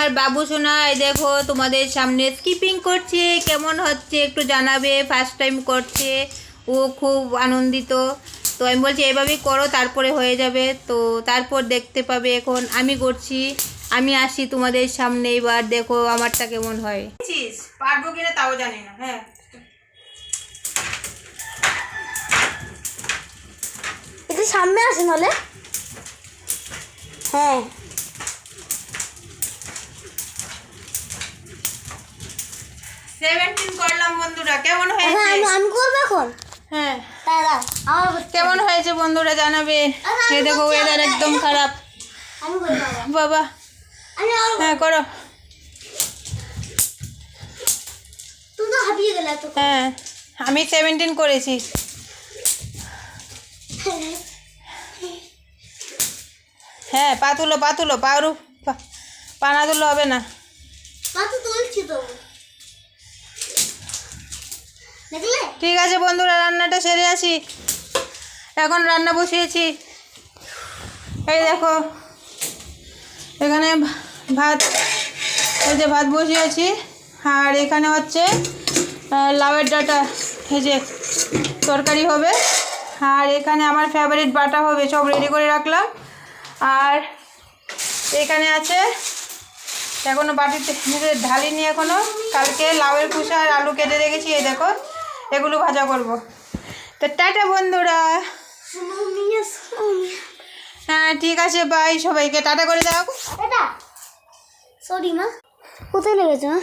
আমার বাবু সোনা এই দেখো তোমাদের সামনে স্কিপিং করছে, কেমন হচ্ছে একটু জানাবে। ফার্স্ট টাইম করছে, ও খুব আনন্দিত। তো আমি বলছি এভাবেই করো, তারপরে হয়ে যাবে। তো তারপর দেখতে পাবে। এখন আমি করছি, আমি আসি তোমাদের সামনে। এবার দেখো আমারটা কেমন হয়। পারবো কিনা তাও জানি না। হ্যাঁ, একটু সামনে আসেন হলে। হ্যাঁ, 17 করলাম বন্ধুরা, কেমন হয়েছে? আমি করবো এখন। হ্যাঁ, দাদা আমার কেমন হয়েছে বন্ধুরা জানাবে। এই দেখো ওয়েদার একদম খারাপ। আমি করবো বাবা। হ্যাঁ করো। তুমি তো হাঁপিয়ে গেলে তো। হ্যাঁ, আমি 17 করেছি। হ্যাঁ, পা তুলো, পারু পানা তুলো হবে না। মা তো তুলছি তো, দেখলে? ঠিক আছে বন্ধুরা, রান্নাটা সেরে আসি। এখন রান্না বসিয়েছি। এই দেখো এখানে ভাত, এই যে ভাত বসিয়েছি। আর এখানে হচ্ছে লাউয়ের ডাঁটা, এই যে তরকারি হবে। আর এখানে আমার ফেভারিট বাটা হবে, সব রেডি করে রাখলাম। আর এখানে আছে, এখনও বাটিতে ঢালিনি এখনও। কালকে লাউয়ের কুসা আর আলু কেটে রেখেছি, এই দেখো এগুলো ভাজা করব। তো টাটা বন্ধুরা। হ্যাঁ ঠিক আছে, বাই, সবাইকে টাটা করে দাও। সরি মা, কোথায় লেগেছে মা?